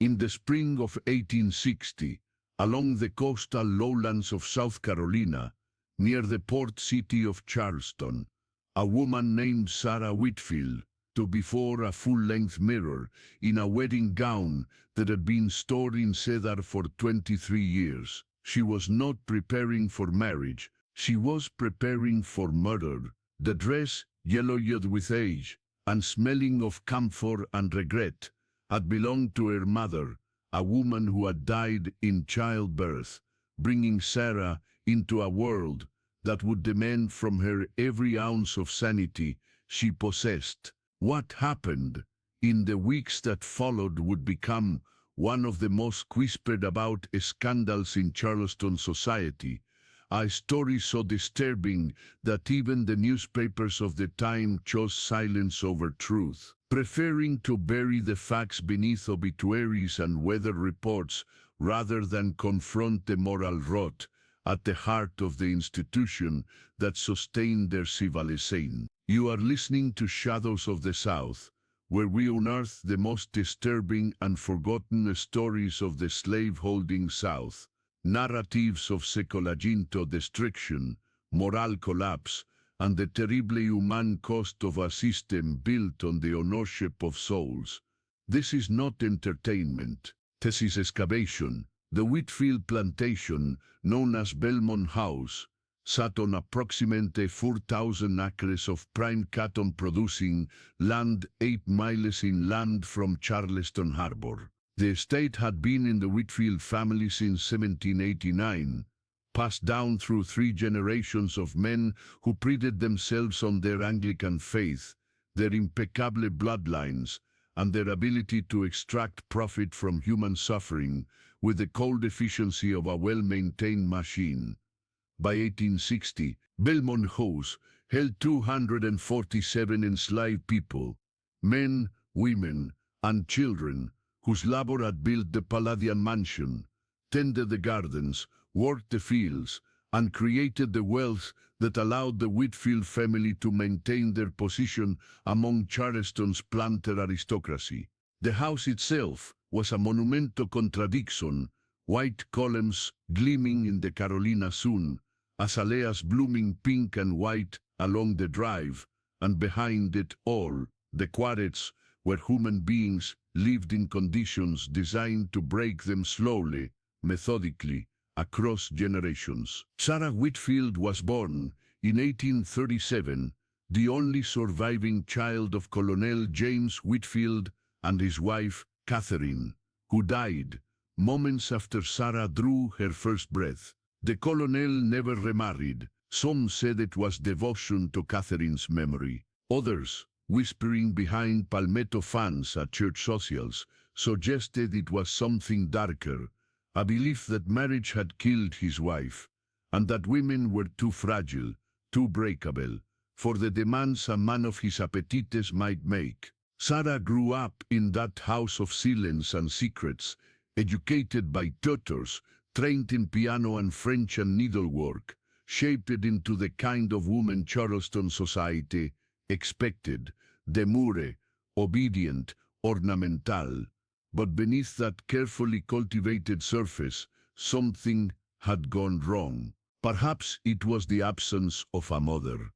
In the spring of 1860, along the coastal lowlands of South Carolina, near the port city of Charleston, a woman named Sarah Whitfield stood before a full-length mirror in a wedding gown that had been stored in cedar for 23 years. She was not preparing for marriage, she was preparing for murder. The dress, yellow-hued with age, and smelling of camphor and regret, had belonged to her mother, a woman who had died in childbirth, bringing Sarah into a world that would demand from her every ounce of sanity she possessed. What happened in the weeks that followed would become one of the most whispered about scandals in Charleston society, a story so disturbing that even the newspapers of the time chose silence over truth, preferring to bury the facts beneath obituaries and weather reports rather than confront the moral rot at the heart of the institution that sustained their civilization. You are listening to Shadows of the South, where we unearth the most disturbing and forgotten stories of the slave-holding South, narratives of secolaginto destruction, moral collapse, and the terribly human cost of a system built on the ownership of souls. This is not entertainment. This is excavation. The Whitfield plantation, known as Belmont House, sat on approximately 4,000 acres of prime cotton-producing land 8 miles inland from Charleston Harbor. The estate had been in the Whitfield family since 1789, passed down through 3 generations of men who prided themselves on their Anglican faith, their impeccable bloodlines, and their ability to extract profit from human suffering with the cold efficiency of a well-maintained machine. By 1860, Belmont House held 247 enslaved people, men, women, and children, whose labor had built the Palladian mansion, tended the gardens, worked the fields, and created the wealth that allowed the Whitfield family to maintain their position among Charleston's planter aristocracy. The house itself was a monumento contradiction, white columns gleaming in the Carolina sun, azaleas blooming pink and white along the drive, and behind it all, the quarters, where human beings lived in conditions designed to break them slowly, methodically, across generations. Sarah Whitfield was born in 1837, the only surviving child of Colonel James Whitfield and his wife, Catherine, who died moments after Sarah drew her first breath. The colonel never remarried. Some said it was devotion to Catherine's memory. Others, whispering behind palmetto fans at church socials, suggested it was something darker, a belief that marriage had killed his wife, and that women were too fragile, too breakable, for the demands a man of his appetites might make. Sarah grew up in that house of silence and secrets, educated by tutors, trained in piano and French and needlework, shaped into the kind of woman Charleston society expected, demure, obedient, ornamental. But beneath that carefully cultivated surface, something had gone wrong. Perhaps it was the absence of a mother.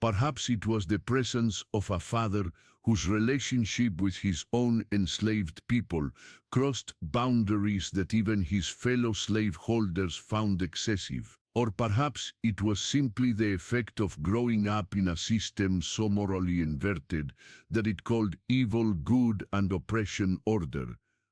Perhaps it was the presence of a father whose relationship with his own enslaved people crossed boundaries that even his fellow slaveholders found excessive. Or perhaps it was simply the effect of growing up in a system so morally inverted that it called evil good and oppression order,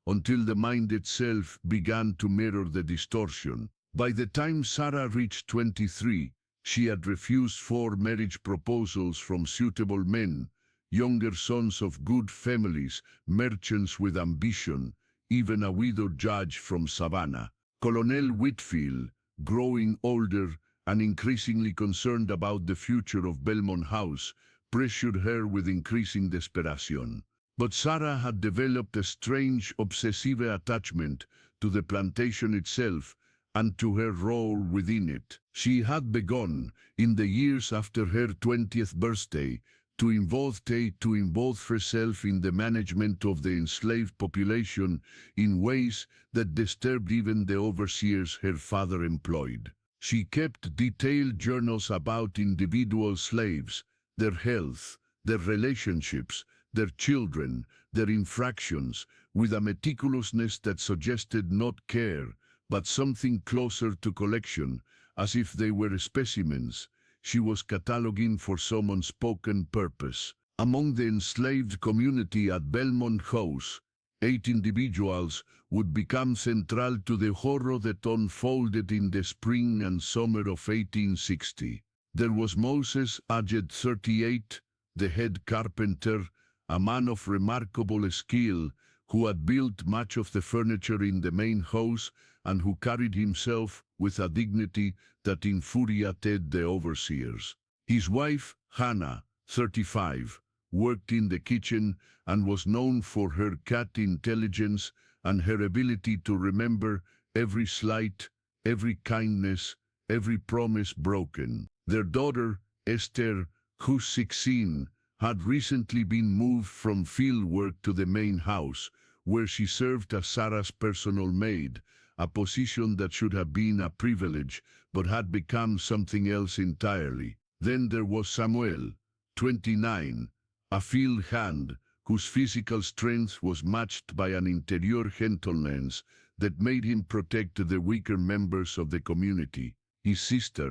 until the mind itself began to mirror the distortion. By the time Sarah reached 23, she had refused 4 marriage proposals from suitable men, younger sons of good families, merchants with ambition, even a widowed judge from Savannah. Colonel Whitfield, growing older and increasingly concerned about the future of Belmont House, pressured her with increasing desperation. But Sarah had developed a strange, obsessive attachment to the plantation itself and to her role within it. She had begun, in the years after her 20th birthday, to involve herself in the management of the enslaved population in ways that disturbed even the overseers her father employed. She kept detailed journals about individual slaves, their health, their relationships, their children, their infractions, with a meticulousness that suggested not care, but something closer to collection, as if they were specimens she was cataloging for some unspoken purpose. Among the enslaved community at Belmont House, 8 individuals would become central to the horror that unfolded in the spring and summer of 1860. There was Moses, aged 38, the head carpenter, a man of remarkable skill, who had built much of the furniture in the main house and who carried himself with a dignity that infuriated the overseers. His wife, Hannah, 35, worked in the kitchen and was known for her cat intelligence and her ability to remember every slight, every kindness, every promise broken. Their daughter, Esther, who's 16, had recently been moved from field work to the main house, where she served as Sarah's personal maid, a position that should have been a privilege, but had become something else entirely. Then there was Samuel, 29, a field hand, whose physical strength was matched by an interior gentleness that made him protect the weaker members of the community. His sister,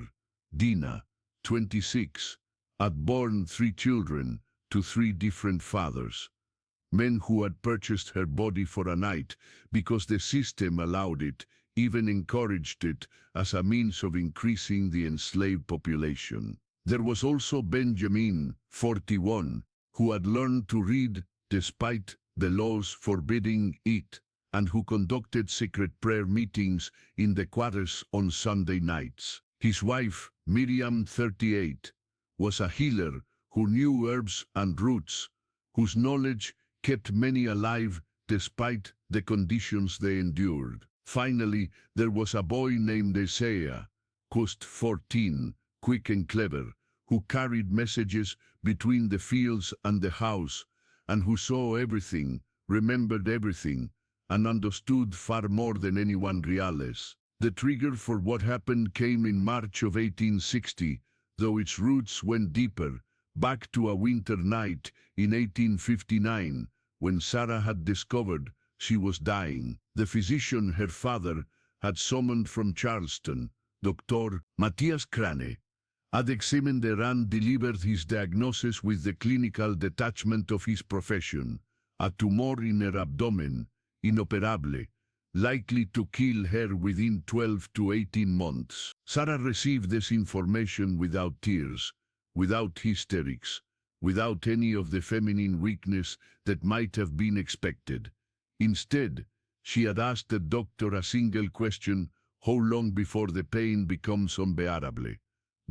Dina, 26, had borne 3 children to 3 different fathers. Men who had purchased her body for a night because the system allowed it, even encouraged it as a means of increasing the enslaved population. There was also Benjamin, 41, who had learned to read despite the laws forbidding it, and who conducted secret prayer meetings in the quarters on Sunday nights. His wife, Miriam, 38, was a healer who knew herbs and roots, whose knowledge kept many alive despite the conditions they endured. Finally, there was a boy named Isaiah, cost 14, quick and clever, who carried messages between the fields and the house, and who saw everything, remembered everything, and understood far more than anyone realized. The trigger for what happened came in March of 1860, though its roots went deeper, back to a winter night in 1859, when Sarah had discovered she was dying. The physician her father had summoned from Charleston, Dr. Matthias Crane, had examined her and delivered his diagnosis with the clinical detachment of his profession, a tumor in her abdomen, inoperable, likely to kill her within 12 to 18 months. Sarah received this information without tears, without hysterics, without any of the feminine weakness that might have been expected. Instead, she had asked the doctor a single question: how long before the pain becomes unbearable?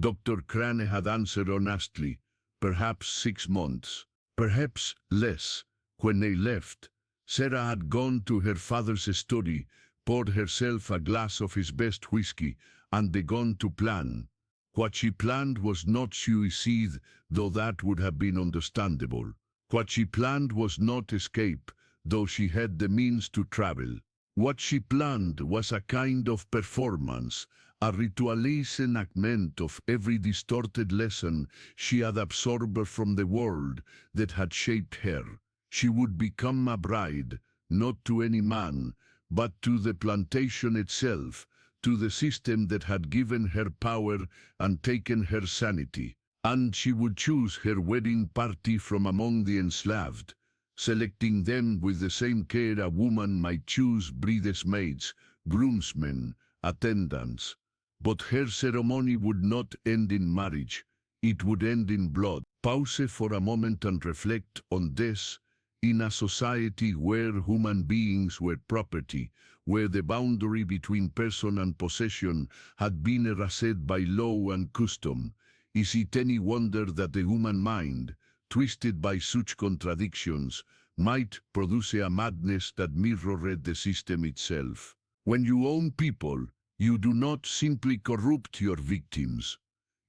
Dr. Crane had answered honestly, perhaps 6 months, perhaps less. When they left, Sarah had gone to her father's study, poured herself a glass of his best whiskey, and begun to plan. What she planned was not suicide, though that would have been understandable. What she planned was not escape, though she had the means to travel. What she planned was a kind of performance, a ritualist enactment of every distorted lesson she had absorbed from the world that had shaped her. She would become a bride, not to any man, but to the plantation itself, to the system that had given her power and taken her sanity. And she would choose her wedding party from among the enslaved, selecting them with the same care a woman might choose bridesmaids, groomsmen, attendants. But her ceremony would not end in marriage, it would end in blood. Pause for a moment and reflect on this. In a society where human beings were property, where the boundary between person and possession had been erased by law and custom, is it any wonder that the human mind, twisted by such contradictions, might produce a madness that mirrored the system itself? When you own people, you do not simply corrupt your victims.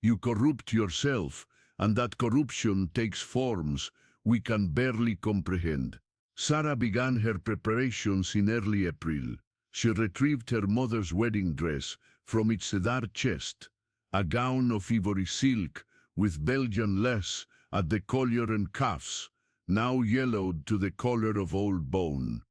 You corrupt yourself and that corruption takes forms we can barely comprehend. Sarah began her preparations in early April. She retrieved her mother's wedding dress from its cedar chest, a gown of ivory silk with Belgian lace at the collar and cuffs, now yellowed to the color of old bone.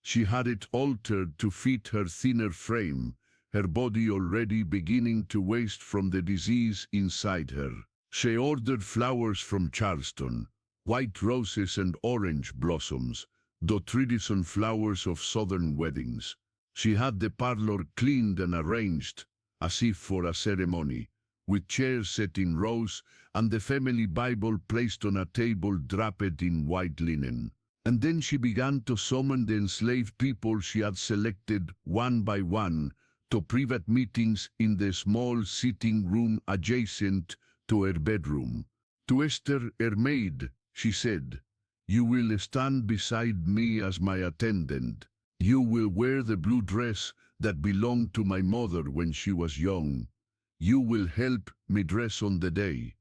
She had it altered to fit her thinner frame, her body already beginning to waste from the disease inside her. She ordered flowers from Charleston, white roses and orange blossoms, the traditional flowers of southern weddings. She had the parlor cleaned and arranged, as if for a ceremony, with chairs set in rows and the family Bible placed on a table draped in white linen. And then she began to summon the enslaved people she had selected one by one to private meetings in the small sitting room adjacent to her bedroom. To Esther, her maid, she said, "You will stand beside me as my attendant. You will wear the blue dress that belonged to my mother when she was young. You will help me dress on the day."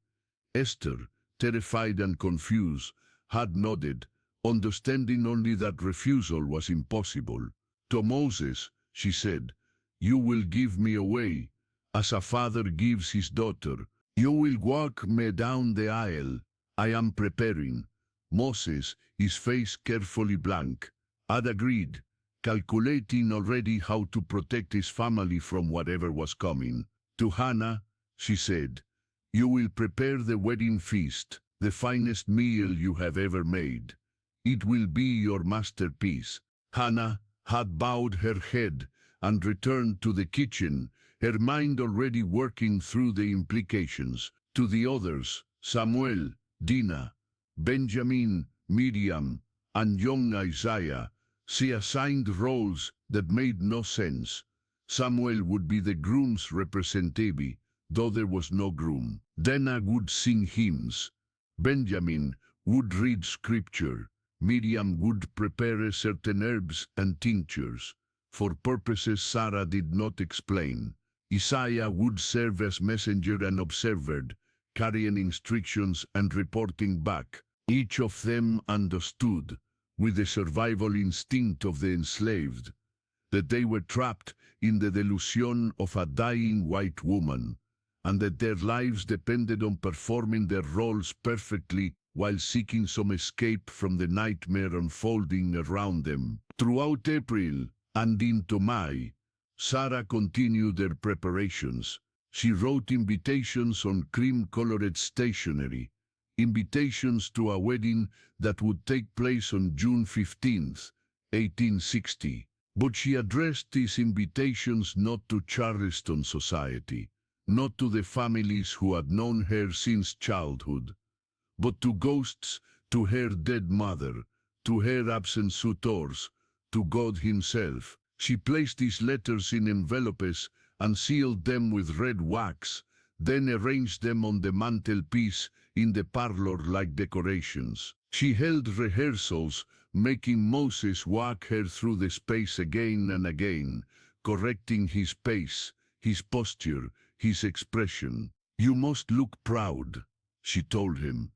Esther, terrified and confused, had nodded, understanding only that refusal was impossible. To Moses, she said, "You will give me away, as a father gives his daughter. You will walk me down the aisle. I am preparing." Moses, his face carefully blank, had agreed, calculating already how to protect his family from whatever was coming. To Hannah, she said, "You will prepare the wedding feast, the finest meal you have ever made. It will be your masterpiece." Hannah had bowed her head and returned to the kitchen, her mind already working through the implications. To the others, Samuel, Dinah, Benjamin, Miriam, and young Isaiah, she assigned roles that made no sense. Samuel would be the groom's representative, though there was no groom. Dinah would sing hymns. Benjamin would read scripture. Miriam would prepare certain herbs and tinctures, for purposes Sarah did not explain. Isaiah would serve as messenger and observer, carrying instructions and reporting back. Each of them understood, with the survival instinct of the enslaved, that they were trapped in the delusion of a dying white woman, and that their lives depended on performing their roles perfectly while seeking some escape from the nightmare unfolding around them. Throughout April and into May, Sarah continued her preparations. She wrote invitations on cream-colored stationery, invitations to a wedding that would take place on June 15th, 1860. But she addressed these invitations not to Charleston society, not to the families who had known her since childhood, but to ghosts, to her dead mother, to her absent suitors, to God himself. She placed these letters in envelopes and sealed them with red wax, then arranged them on the mantelpiece in the parlor like decorations. She held rehearsals, making Moses walk her through the space again and again, correcting his pace, his posture, his expression. "You must look proud," she told him.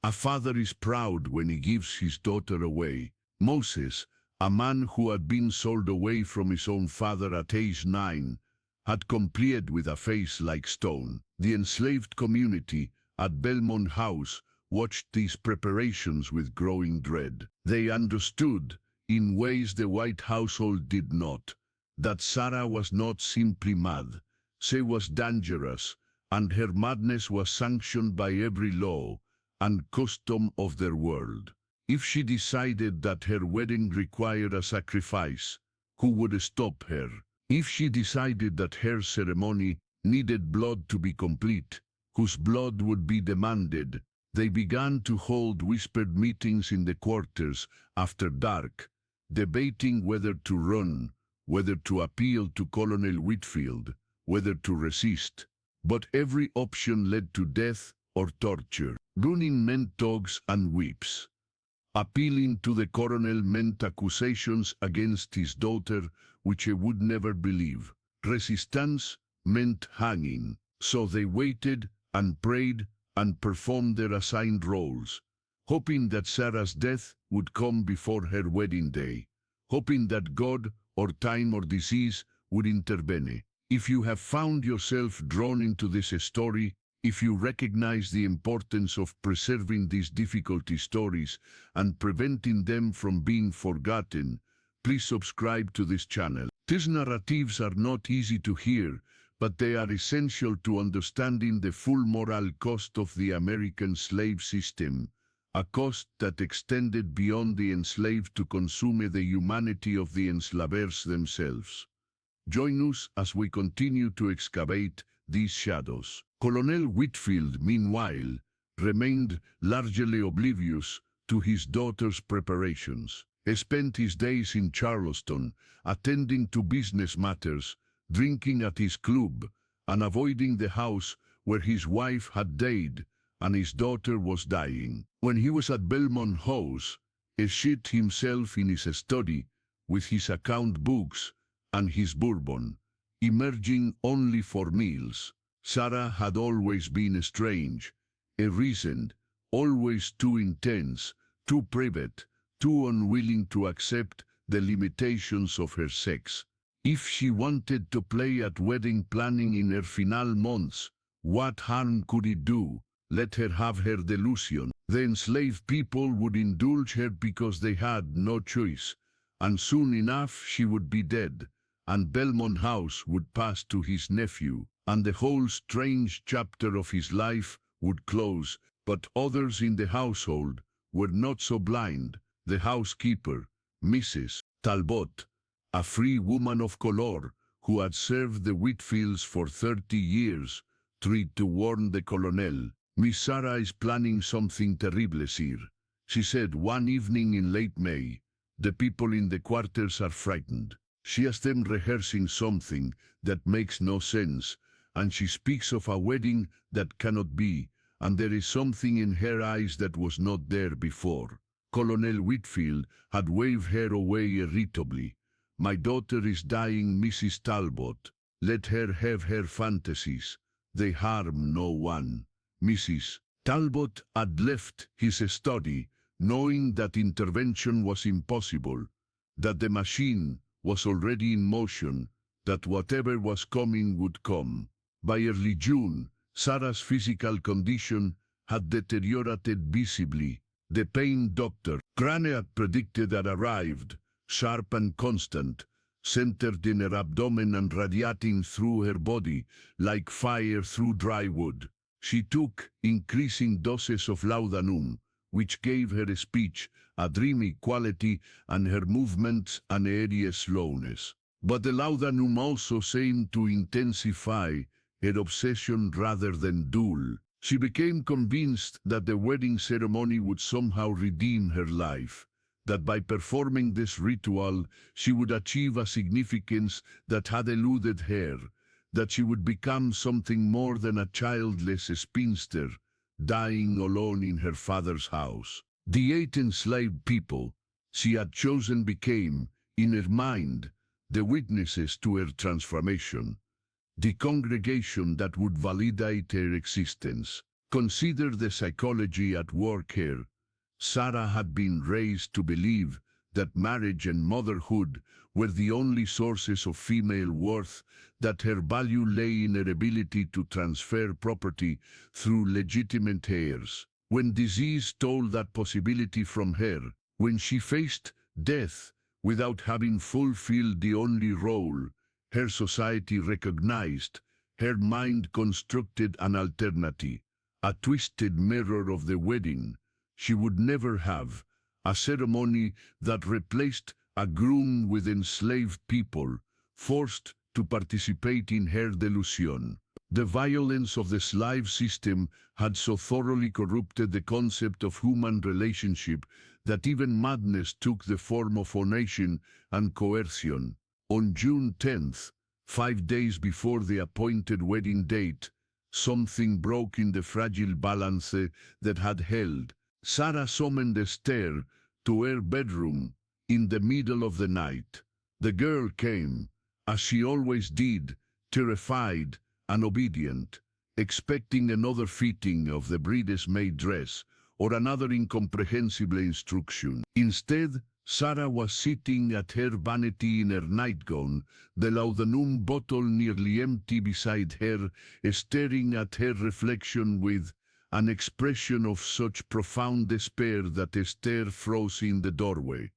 "A father is proud when he gives his daughter away." Moses, a man who had been sold away from his own father at age 9, had complied with a face like stone. The enslaved community at Belmont House watched these preparations with growing dread. They understood, in ways the white household did not, that Sarah was not simply mad. She was dangerous, and her madness was sanctioned by every law and custom of their world. If she decided that her wedding required a sacrifice, who would stop her? If she decided that her ceremony needed blood to be complete, whose blood would be demanded? They began to hold whispered meetings in the quarters after dark, debating whether to run, whether to appeal to Colonel Whitfield, whether to resist. But every option led to death or torture. Running meant dogs and whips. Appealing to the colonel meant accusations against his daughter, which he would never believe. Resistance meant hanging. So they waited and prayed and performed their assigned roles, hoping that Sarah's death would come before her wedding day, hoping that God or time or disease would intervene. If you have found yourself drawn into this story, if you recognize the importance of preserving these difficult stories and preventing them from being forgotten, please subscribe to this channel. These narratives are not easy to hear, but they are essential to understanding the full moral cost of the American slave system, a cost that extended beyond the enslaved to consume the humanity of the enslavers themselves. Join us as we continue to excavate these shadows. Colonel Whitfield, meanwhile, remained largely oblivious to his daughter's preparations. He spent his days in Charleston, attending to business matters, drinking at his club, and avoiding the house where his wife had died and his daughter was dying. When he was at Belmont House, he sat himself in his study with his account books and his bourbon, emerging only for meals. Sarah had always been strange, irreasoned, always too intense, too private, too unwilling to accept the limitations of her sex. If she wanted to play at wedding planning in her final months, what harm could it do? Let her have her delusion. The enslaved people would indulge her because they had no choice, and soon enough she would be dead, and Belmont House would pass to his nephew, and the whole strange chapter of his life would close. But others in the household were not so blind. The housekeeper, Mrs. Talbot, a free woman of color who had served the Whitfields for 30 years, tried to warn the colonel. "Miss Sarah is planning something terrible, sir," she said one evening in late May. "The people in the quarters are frightened. She has them rehearsing something that makes no sense, and she speaks of a wedding that cannot be, and there is something in her eyes that was not there before." Colonel Whitfield had waved her away irritably. "My daughter is dying, Mrs. Talbot. Let her have her fantasies. They harm no one." Mrs. Talbot had left his study, knowing that intervention was impossible, that the machine was already in motion, that whatever was coming would come. By early June, Sarah's physical condition had deteriorated visibly. The pain Dr. Crane had predicted had arrived, sharp and constant, centered in her abdomen and radiating through her body like fire through dry wood. She took increasing doses of laudanum, which gave her speech a dreamy quality and her movements an airy slowness. But the laudanum also seemed to intensify her obsession rather than dull. She became convinced that the wedding ceremony would somehow redeem her life, that by performing this ritual she would achieve a significance that had eluded her, that she would become something more than a childless spinster, dying alone in her father's house. The 8 enslaved people she had chosen became, in her mind, the witnesses to her transformation, the congregation that would validate her existence. Consider the psychology at work here. Sarah had been raised to believe that marriage and motherhood were the only sources of female worth, that her value lay in her ability to transfer property through legitimate heirs. When disease stole that possibility from her, when she faced death without having fulfilled the only role her society recognized, her mind constructed an alternative, a twisted mirror of the wedding she would never have, a ceremony that replaced a groom with enslaved people, forced to participate in her delusion. The violence of the slave system had so thoroughly corrupted the concept of human relationship that even madness took the form of onation and coercion. On June 10th, 5 days before the appointed wedding date, something broke in the fragile balance that had held. Sarah summoned Esther to her bedroom in the middle of the night. The girl came, as she always did, terrified and obedient. expecting another fitting of the bridesmaid dress or another incomprehensible instruction. Instead, Sarah was sitting at her vanity in her nightgown, the laudanum bottle nearly empty beside her, staring at her reflection with an expression of such profound despair that Esther froze in the doorway.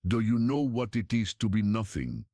"Do you know what it is to be nothing?"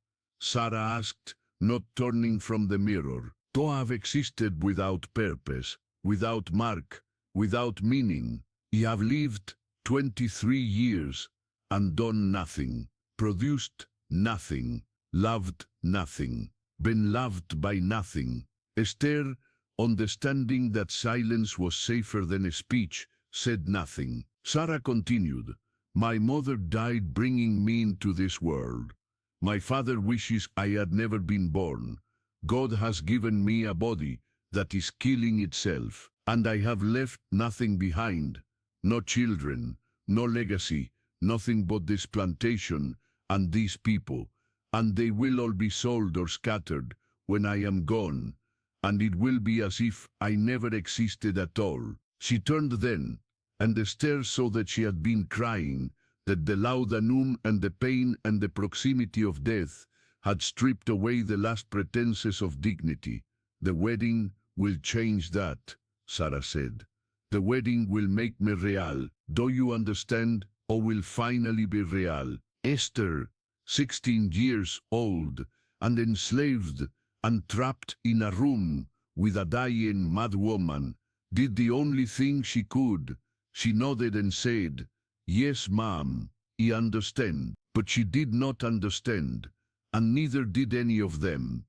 Sarah asked, not turning from the mirror. "To have existed without purpose, without mark, without meaning. You have lived 23 years and done nothing, produced nothing, loved nothing, been loved by nothing." Esther, understanding that silence was safer than a speech, said nothing. Sarah continued, "My mother died bringing me into this world. My father wishes I had never been born. God has given me a body that is killing itself, and I have left nothing behind. No children, no legacy, nothing but this plantation and these people, and they will all be sold or scattered when I am gone, and it will be as if I never existed at all." She turned then, and Esther saw that she had been crying, that the laudanum and the pain and the proximity of death had stripped away the last pretenses of dignity. "The wedding will change that," Sarah said. "The wedding will make me real. Do you understand? Or will finally be real." Esther, 16 years old, and enslaved and trapped in a room with a dying mad woman, did the only thing she could. She nodded and said, "Yes, ma'am, I understand." But she did not understand, and neither did any of them,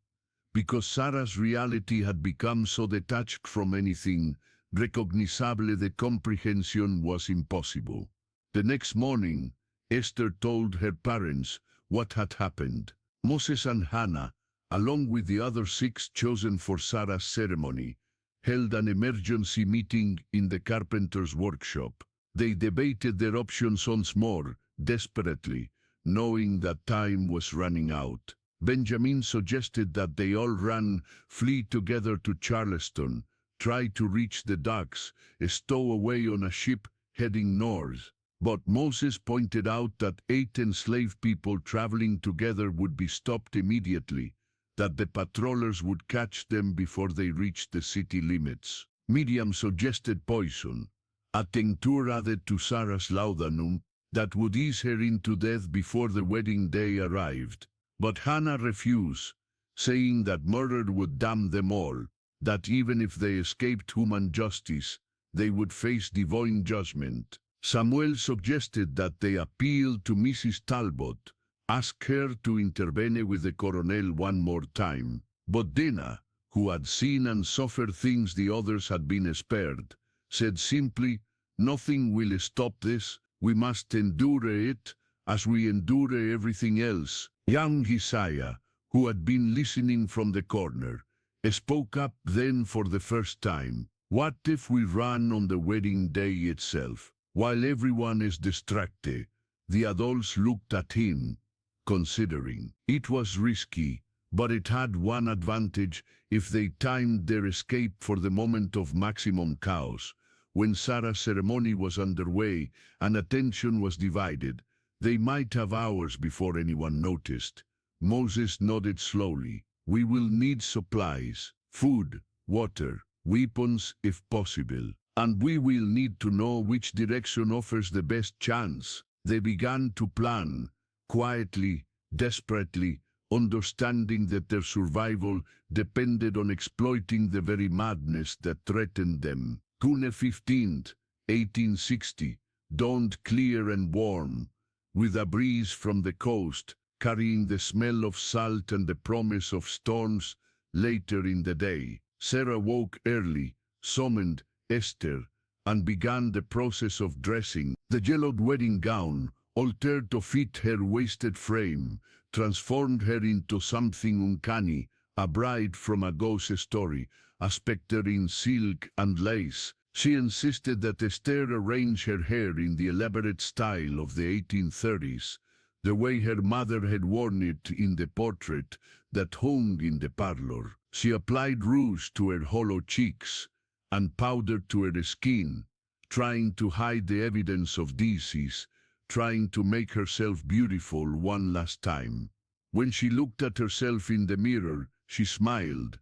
because Sarah's reality had become so detached from anything recognizable that comprehension was impossible. The next morning, Esther told her parents what had happened. Moses and Hannah, along with the other 6 chosen for Sarah's ceremony, held an emergency meeting in the carpenter's workshop. They debated their options once more, desperately, knowing that time was running out. Benjamin suggested that they all flee together to Charleston, try to reach the docks, stow away on a ship heading north. But Moses pointed out that 8 enslaved people traveling together would be stopped immediately, that the patrollers would catch them before they reached the city limits. Miriam suggested poison, a tincture added to Sarah's laudanum that would ease her into death before the wedding day arrived. But Hannah refused, saying that murder would damn them all, that even if they escaped human justice, they would face divine judgment. Samuel suggested that they appeal to Mrs. Talbot, ask her to intervene with the colonel one more time. But Dinah, who had seen and suffered things the others had been spared, said simply, "Nothing will stop this. We must endure it, as we endure everything else." Young Isaiah, who had been listening from the corner, spoke up then for the first time. "What if we run on the wedding day itself? While everyone is distracted." The adults looked at him, considering. It was risky, but it had one advantage: if they timed their escape for the moment of maximum chaos, when Sarah's ceremony was underway and attention was divided, they might have hours before anyone noticed. Moses nodded slowly. "We will need supplies, food, water, weapons if possible. And we will need to know which direction offers the best chance." They began to plan, quietly, desperately, understanding that their survival depended on exploiting the very madness that threatened them. June 15th, 1860, dawned clear and warm, with a breeze from the coast, carrying the smell of salt and the promise of storms later in the day. Sarah woke early, summoned Esther, and began the process of dressing. The yellowed wedding gown, altered to fit her wasted frame, transformed her into something uncanny, a bride from a ghost story, a spectre in silk and lace. She insisted that Esther arrange her hair in the elaborate style of the 1830s, the way her mother had worn it in the portrait that hung in the parlor. She applied rouge to her hollow cheeks and powder to her skin, trying to hide the evidence of disease, trying to make herself beautiful one last time. When she looked at herself in the mirror, she smiled,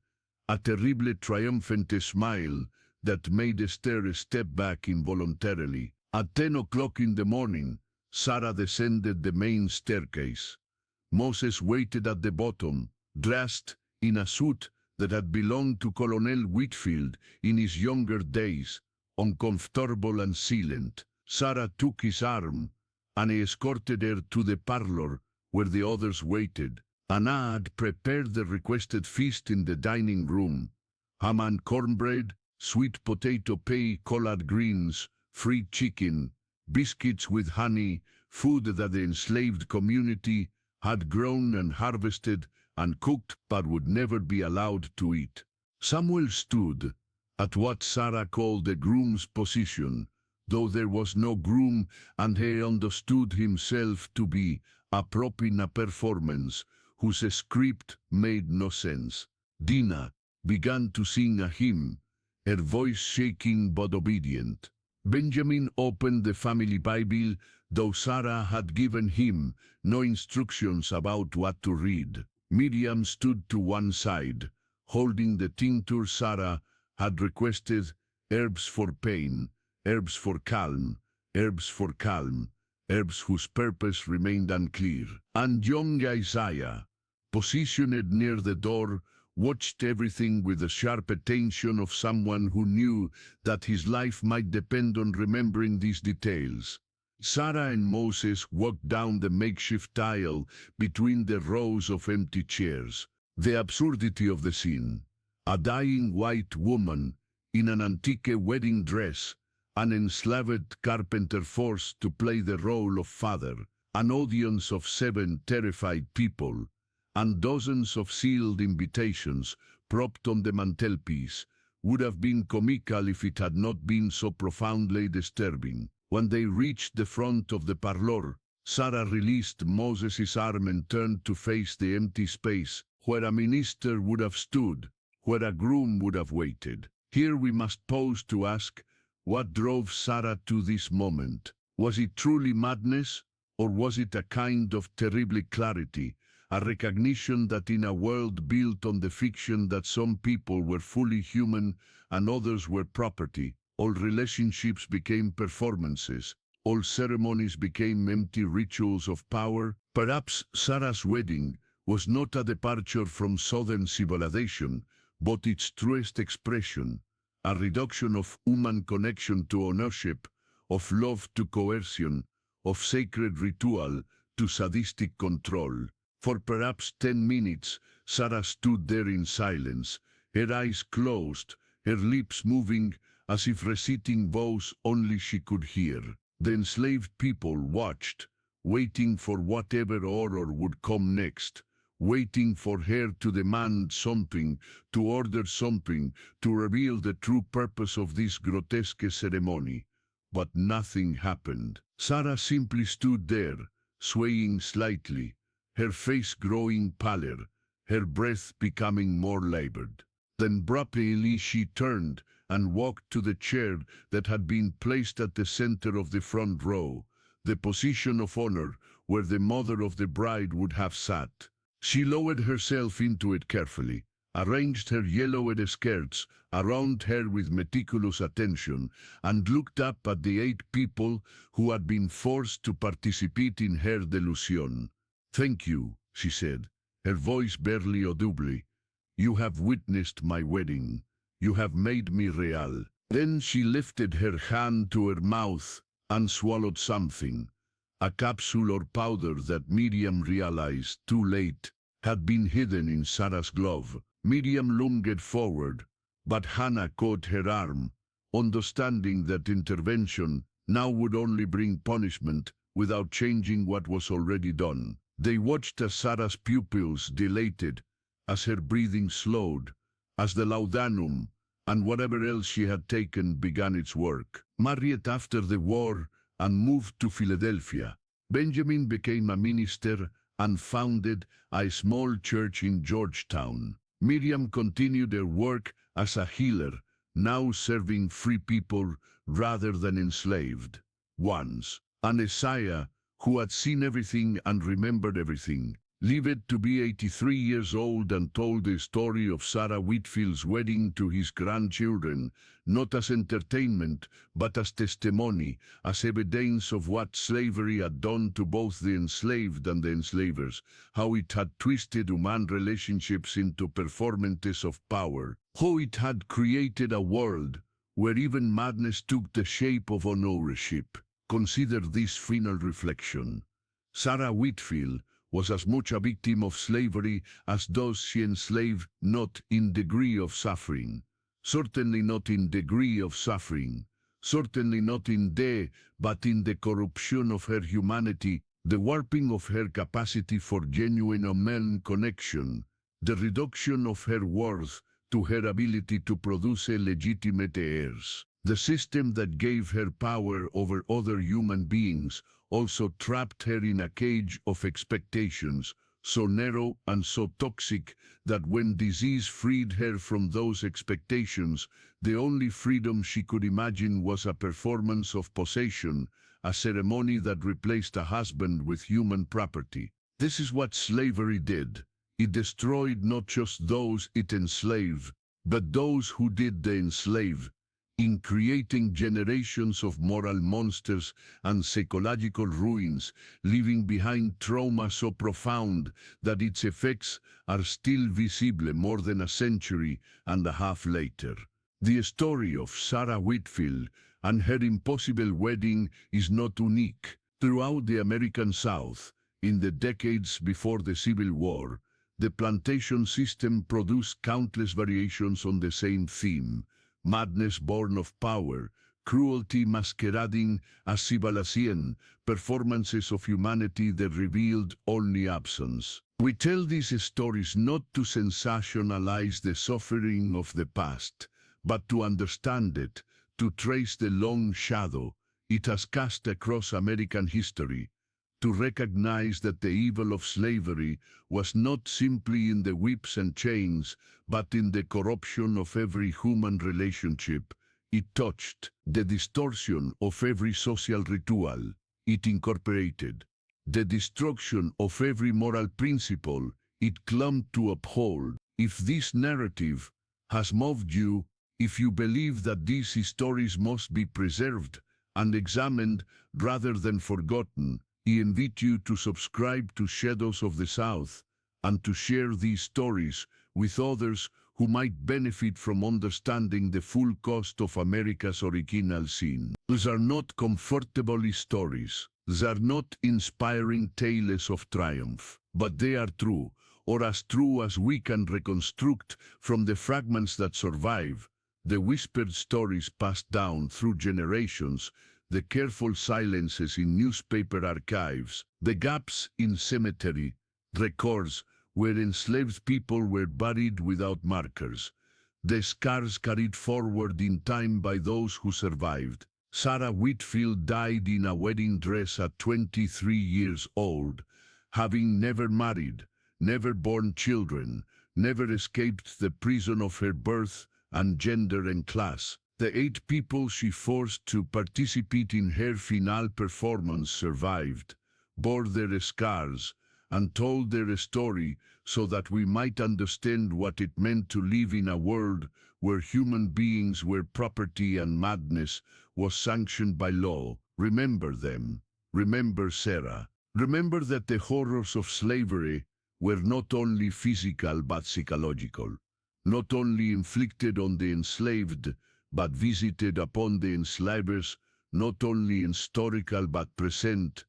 a terrible triumphant smile that made Esther step back involuntarily. At 10 o'clock in the morning, Sarah descended the main staircase. Moses waited at the bottom, dressed in a suit that had belonged to Colonel Whitfield in his younger days, uncomfortable and silent. Sarah took his arm and escorted her to the parlor where the others waited. Anna had prepared the requested feast in the dining room: ham and cornbread, sweet potato pie, collard greens, fried chicken, biscuits with honey, food that the enslaved community had grown and harvested and cooked but would never be allowed to eat. Samuel stood at what Sarah called the groom's position, though there was no groom, and he understood himself to be a prop in a performance whose script made no sense. Dinah began to sing a hymn, her voice shaking but obedient. Benjamin opened the family Bible, though Sarah had given him no instructions about what to read. Miriam stood to one side, holding the tincture Sarah had requested: herbs for pain, herbs for calm, herbs for calm, herbs whose purpose remained unclear. And young Isaiah, positioned near the door, watched everything with the sharp attention of someone who knew that his life might depend on remembering these details. Sarah and Moses walked down the makeshift aisle between the rows of empty chairs. The absurdity of the scene: a dying white woman in an antique wedding dress, an enslaved carpenter forced to play the role of father, an audience of 7 terrified people, and dozens of sealed invitations propped on the mantelpiece, would have been comical if it had not been so profoundly disturbing. When they reached the front of the parlor, Sarah released Moses' arm and turned to face the empty space where a minister would have stood, where a groom would have waited. Here we must pause to ask, what drove Sarah to this moment? Was it truly madness, or was it a kind of terrible clarity, a recognition that in a world built on the fiction that some people were fully human and others were property, all relationships became performances, all ceremonies became empty rituals of power? Perhaps Sarah's wedding was not a departure from Southern civilization, but its truest expression, a reduction of human connection to ownership, of love to coercion, of sacred ritual to sadistic control. For perhaps 10 minutes, Sarah stood there in silence, her eyes closed, her lips moving as if reciting vows only she could hear. The enslaved people watched, waiting for whatever horror would come next, waiting for her to demand something, to order something, to reveal the true purpose of this grotesque ceremony. But nothing happened. Sarah simply stood there, swaying slightly, her face growing paler, her breath becoming more labored. Then abruptly she turned and walked to the chair that had been placed at the center of the front row, the position of honor where the mother of the bride would have sat. She lowered herself into it carefully, arranged her yellowed skirts around her with meticulous attention, and looked up at the 8 people who had been forced to participate in her delusion. "Thank you," she said, her voice barely audible. "You have witnessed my wedding. You have made me real." Then she lifted her hand to her mouth and swallowed something, a capsule or powder that Miriam realized too late had been hidden in Sarah's glove. Miriam lunged forward, but Hannah caught her arm, understanding that intervention now would only bring punishment without changing what was already done. They watched as Sarah's pupils dilated, as her breathing slowed, as the laudanum and whatever else she had taken began its work. Married after the war and moved to Philadelphia, Benjamin became a minister and founded a small church in Georgetown. Miriam continued her work as a healer, now serving free people rather than enslaved ones. And Isaiah, who had seen everything and remembered everything, lived to be 83 years old and told the story of Sarah Whitfield's wedding to his grandchildren, not as entertainment, but as testimony, as evidence of what slavery had done to both the enslaved and the enslavers, how it had twisted human relationships into performances of power, how it had created a world where even madness took the shape of ownership. Consider this final reflection. Sarah Whitfield was as much a victim of slavery as those she enslaved, not in degree of suffering. Certainly not in degree of suffering. Certainly not in but in the corruption of her humanity, the warping of her capacity for genuine human connection, the reduction of her worth to her ability to produce legitimate heirs. The system that gave her power over other human beings also trapped her in a cage of expectations, so narrow and so toxic that when disease freed her from those expectations, the only freedom she could imagine was a performance of possession, a ceremony that replaced a husband with human property. This is what slavery did. It destroyed not just those it enslaved, but those who did the enslave, in creating generations of moral monsters and psychological ruins, leaving behind trauma so profound that its effects are still visible more than a century and a half later. The story of Sarah Whitfield and her impossible wedding is not unique. Throughout the American South, in the decades before the Civil War, the plantation system produced countless variations on the same theme. Madness born of power, cruelty masquerading as civilization, performances of humanity that revealed only absence. We tell these stories not to sensationalize the suffering of the past, but to understand it, to trace the long shadow it has cast across American history, to recognize that the evil of slavery was not simply in the whips and chains, but in the corruption of every human relationship it touched, the distortion of every social ritual it incorporated, the destruction of every moral principle it clung to uphold. If this narrative has moved you, if you believe that these stories must be preserved and examined rather than forgotten, I invite you to subscribe to Shadows of the South and to share these stories with others who might benefit from understanding the full cost of America's original sin. These are not comfortable stories. These are not inspiring tales of triumph, but they are true, or as true as we can reconstruct from the fragments that survive, the whispered stories passed down through generations, the careful silences in newspaper archives, the gaps in cemetery records where enslaved people were buried without markers, the scars carried forward in time by those who survived. Sarah Whitfield died in a wedding dress at 23 years old, having never married, never borne children, never escaped the prison of her birth and gender and class. The 8 people she forced to participate in her final performance survived, bore their scars, and told their story so that we might understand what it meant to live in a world where human beings were property and madness was sanctioned by law. Remember them. Remember Sarah. Remember that the horrors of slavery were not only physical but psychological, not only inflicted on the enslaved, but visited upon the enslavers, not only historical but present,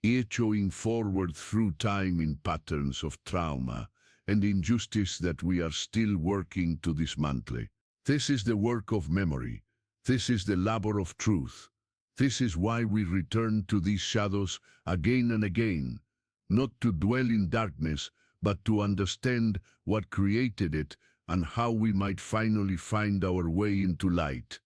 echoing forward through time in patterns of trauma and injustice that we are still working to dismantle. This is the work of memory. This is the labor of truth. This is why we return to these shadows again and again, not to dwell in darkness, but to understand what created it and how we might finally find our way into light.